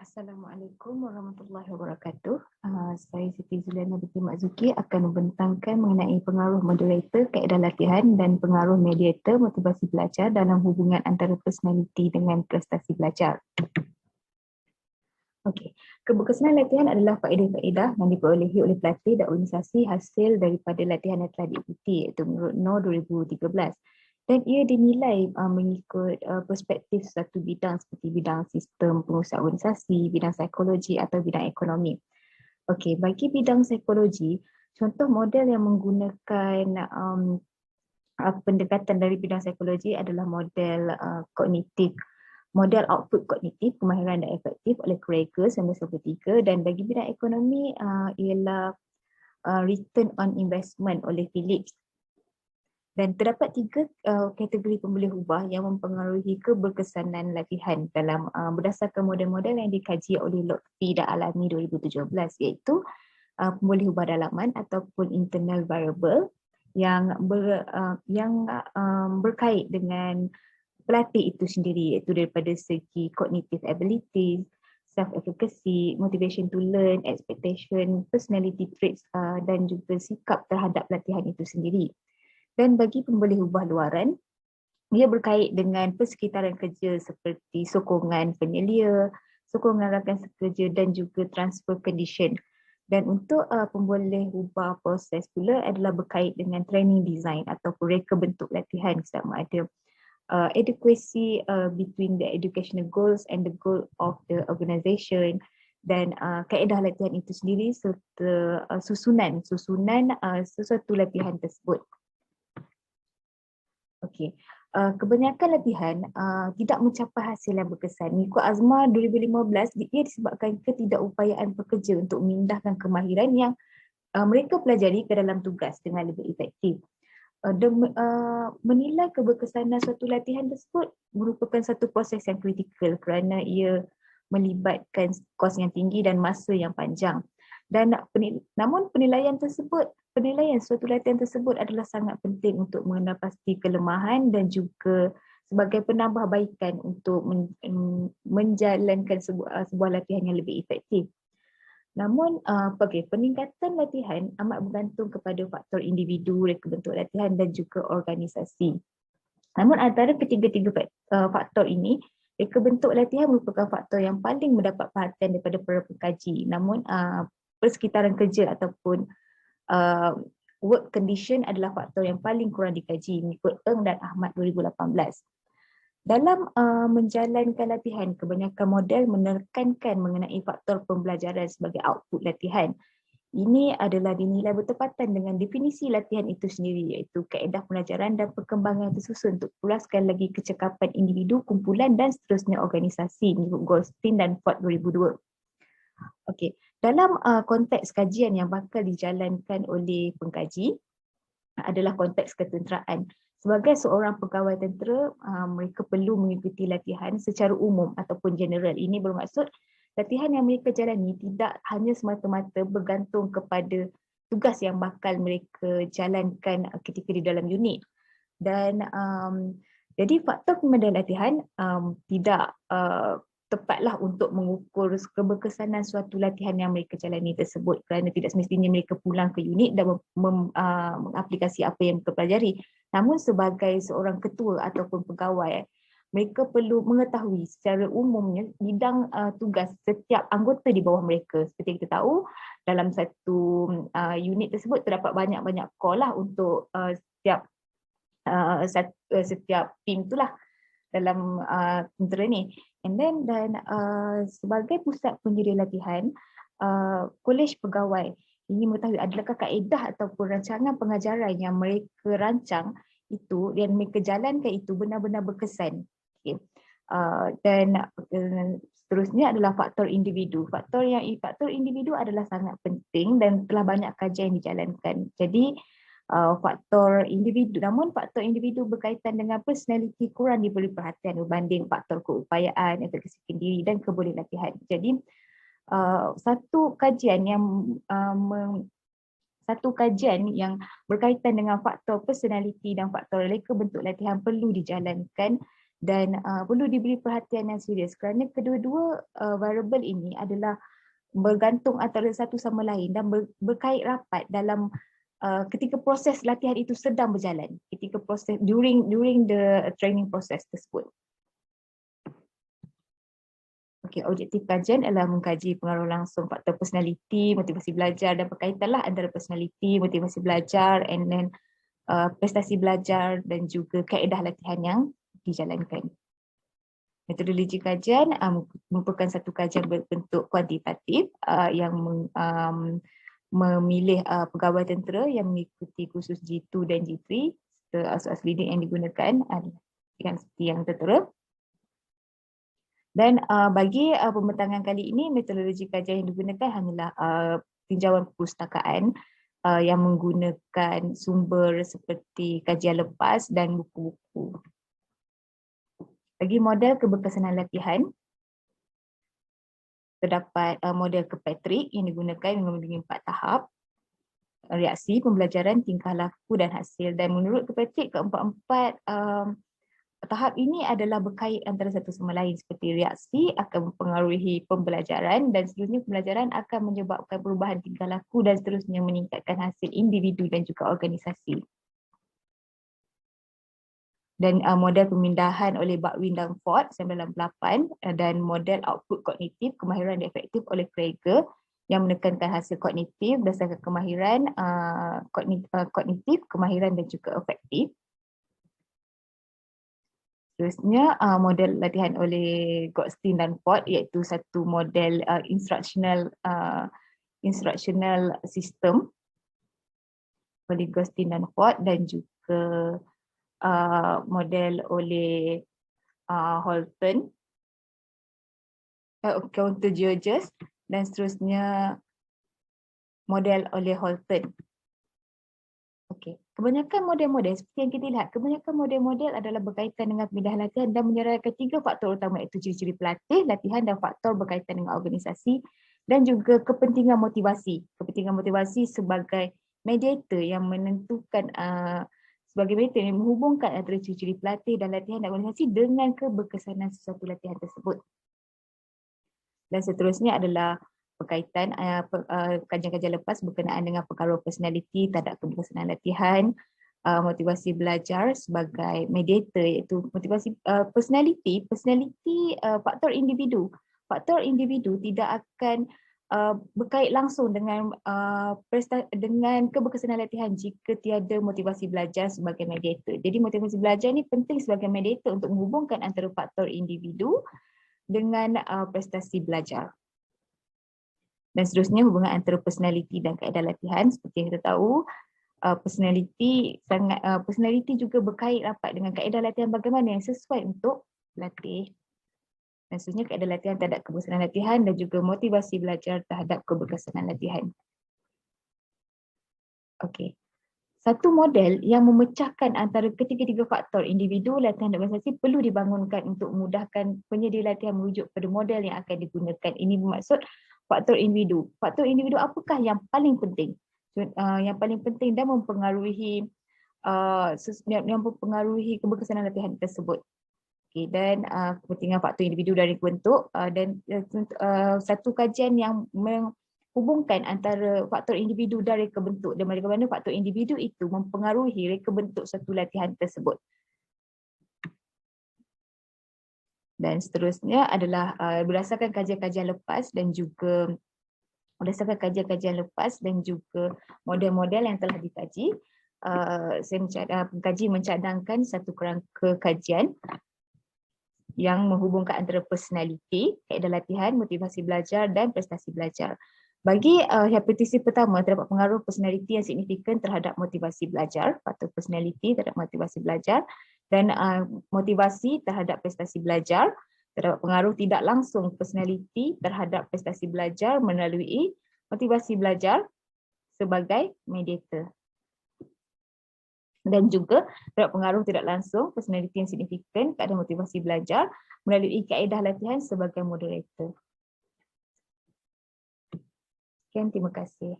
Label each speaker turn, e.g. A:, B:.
A: Assalamualaikum warahmatullahi wabarakatuh. Saya Siti Zuliana binti Makzuki akan membentangkan mengenai pengaruh moderator, kaedah latihan dan pengaruh mediator motivasi belajar dalam hubungan antara personaliti dengan prestasi belajar. Okey, keberkesanan latihan adalah faedah-faedah yang diperolehi oleh pelatih dan organisasi hasil daripada latihan yang telah diikuti iaitu menurut No 2013. Dan ia dinilai mengikut perspektif satu bidang seperti bidang sistem pengurusan organisasi, bidang psikologi atau bidang ekonomi. Okey, bagi bidang psikologi, contoh model yang menggunakan pendekatan dari bidang psikologi adalah model kognitif. Model output kognitif, kemahiran dan efektif oleh Krager 1993, dan bagi bidang ekonomi ialah return on investment oleh Phillips. Dan terdapat tiga kategori pemboleh ubah yang mempengaruhi keberkesanan latihan dalam berdasarkan model-model yang dikaji oleh Lotfi dan Alami 2017, iaitu pemboleh ubah dalaman ataupun internal variable yang berkait dengan pelatih itu sendiri, iaitu daripada segi cognitive abilities, self-efficacy, motivation to learn, expectation, personality traits dan juga sikap terhadap latihan itu sendiri. Dan bagi pemboleh ubah luaran, ia berkait dengan persekitaran kerja seperti sokongan penyelia, sokongan rakan sekerja dan juga transfer condition. Dan untuk pemboleh ubah proses pula adalah berkait dengan training design ataupun reka bentuk latihan, sama ada adequacy between the educational goals and the goal of the organisation, dan kaedah latihan itu sendiri serta susunan sesuatu latihan tersebut. Okey, kebanyakan latihan tidak mencapai hasil yang berkesan. Mengikut Azma 2015, ia disebabkan ketidakupayaan pekerja untuk memindahkan kemahiran yang mereka pelajari ke dalam tugas dengan lebih efektif. Menilai keberkesanan suatu latihan tersebut merupakan satu proses yang kritikal kerana ia melibatkan kos yang tinggi dan masa yang panjang. Dan namun penilaian suatu latihan tersebut adalah sangat penting untuk mengenal pasti kelemahan dan juga sebagai penambahbaikan untuk menjalankan sebuah latihan yang lebih efektif. Namun peningkatan latihan amat bergantung kepada faktor individu, reka bentuk latihan dan juga organisasi. Namun antara ketiga-tiga faktor ini, reka bentuk latihan merupakan faktor yang paling mendapat perhatian daripada para pengkaji. Namun persekitaran kerja ataupun work condition adalah faktor yang paling kurang dikaji mengikut Eng dan Ahmad 2018. Dalam menjalankan latihan, kebanyakan model menekankan mengenai faktor pembelajaran sebagai output latihan. Ini adalah dinilai bertepatan dengan definisi latihan itu sendiri, iaitu kaedah pelajaran dan perkembangan tersusun untuk pulaskan lagi kecekapan individu, kumpulan dan seterusnya organisasi mengikut Goldstein dan Ford 2002. Okey, dalam konteks kajian yang bakal dijalankan oleh pengkaji adalah konteks ketenteraan. Sebagai seorang pegawai tentera, mereka perlu mengikuti latihan secara umum ataupun general. Ini bermaksud latihan yang mereka jalani tidak hanya semata-mata bergantung kepada tugas yang bakal mereka jalankan ketika di dalam unit. Dan jadi faktor pemandangan latihan tidak tepatlah untuk mengukur keberkesanan suatu latihan yang mereka jalani tersebut, kerana tidak semestinya mereka pulang ke unit dan mengaplikasi apa yang mereka pelajari. Namun sebagai seorang ketua ataupun pegawai, mereka perlu mengetahui secara umumnya bidang tugas setiap anggota di bawah mereka. Seperti kita tahu, dalam satu unit tersebut terdapat banyak-banyak call lah untuk setiap tim itulah dalam tentera ni. Dan sebagai pusat penyedia latihan, kolej pegawai ini mengetahui adakah kaedah ataupun rancangan pengajaran yang mereka rancang itu, yang mereka jalankan itu benar-benar berkesan. Okay. Dan seterusnya adalah faktor individu. Faktor individu adalah sangat penting dan telah banyak kajian yang dijalankan. Jadi namun faktor individu berkaitan dengan personality kurang diberi perhatian berbanding faktor keupayaan, efekasi diri dan kebolehan latihan. Jadi satu kajian yang berkaitan dengan faktor personality dan faktor reka bentuk latihan perlu dijalankan dan perlu diberi perhatian yang serius kerana kedua-dua variable ini adalah bergantung antara satu sama lain dan berkait rapat dalam ketika proses latihan itu sedang berjalan, ketika proses during the training process tersebut. Okey, objektif kajian adalah mengkaji pengaruh langsung faktor personality, motivasi belajar dan berkaitanlah antara personality, motivasi belajar and then prestasi belajar dan juga kaedah latihan yang dijalankan. Metodologi kajian merupakan satu kajian berbentuk kuantitatif yang memilih pegawai tentera yang mengikuti kursus G2 dan G3 serta asas lidik yang digunakan dengan seperti yang tertera. Dan bagi pembentangan kali ini, metodologi kajian yang digunakan hanyalah tinjauan perpustakaan yang menggunakan sumber seperti kajian lepas dan buku-buku. Bagi model keberkesanan latihan, terdapat model Kirkpatrick yang digunakan mengandungi 4 tahap, reaksi, pembelajaran, tingkah laku dan hasil. Dan menurut Kirkpatrick, keempat-empat tahap ini adalah berkait antara satu sama lain, seperti reaksi akan mempengaruhi pembelajaran dan seterusnya pembelajaran akan menyebabkan perubahan tingkah laku dan seterusnya meningkatkan hasil individu dan juga organisasi. Dan model pemindahan oleh Baldwin dan Ford 1988 dan model output kognitif kemahiran efektif oleh Krieger yang menekankan hasil kognitif berdasarkan kemahiran kognitif, kemahiran dan juga efektif. Seterusnya model latihan oleh Goldstein dan Ford iaitu satu model instructional system oleh Goldstein dan Ford dan juga model oleh Holton, Counter Georges dan seterusnya model oleh Holton. Okey, kebanyakan model-model seperti yang kita lihat, kebanyakan model-model adalah berkaitan dengan pemindahan latihan dan menyerahkan 3 faktor utama iaitu ciri-ciri pelatih, latihan dan faktor berkaitan dengan organisasi dan juga kepentingan motivasi. Kepentingan motivasi sebagai mediator yang menentukan sebagai mediator yang menghubungkan antara ciri-ciri pelatih dan latihan dan organisasi dengan keberkesanan sesuatu latihan tersebut. Dan seterusnya adalah berkaitan kajian-kajian lepas berkenaan dengan pengaruh personality terhadap keberkesanan latihan, motivasi belajar sebagai mediator iaitu motivasi personality faktor individu. Faktor individu tidak akan berkait langsung dengan keberkesanan latihan jika tiada motivasi belajar sebagai mediator. Jadi motivasi belajar ni penting sebagai mediator untuk menghubungkan antara faktor individu dengan prestasi belajar. Dan seterusnya hubungan antara personality dan kaedah latihan seperti yang kita tahu, personality juga berkait rapat dengan kaedah latihan bagaimana yang sesuai untuk latih. Dan seterusnya kaedah latihan terhadap keberkesanan latihan dan juga motivasi belajar terhadap keberkesanan latihan. Okey. Satu model yang memecahkan antara ketiga-tiga faktor individu, latihan dan organisasi perlu dibangunkan untuk memudahkan penyedia latihan merujuk pada model yang akan digunakan. Ini bermaksud faktor individu. Faktor individu apakah yang paling penting? Yang paling penting dan mempengaruhi keberkesanan latihan tersebut. Okay, dan kepentingan faktor individu dari bentuk dan satu kajian yang menghubungkan antara faktor individu dan reka bentuk dan bagaimana faktor individu itu mempengaruhi reka bentuk satu latihan tersebut. Dan seterusnya adalah berdasarkan kajian-kajian lepas dan juga model-model yang telah dikaji, pengkaji mencadangkan satu kerangka kajian yang menghubungkan antara personality, kaedah latihan, motivasi belajar dan prestasi belajar. Bagi hipotesis pertama, terdapat pengaruh personality yang signifikan terhadap motivasi belajar, faktor personality terhadap motivasi belajar dan motivasi terhadap prestasi belajar. Terdapat pengaruh tidak langsung personality terhadap prestasi belajar melalui motivasi belajar sebagai mediator. Dan juga terdapat pengaruh tidak langsung personality yang signifikan kepada motivasi belajar melalui kaedah latihan sebagai moderator. Sekian, terima kasih.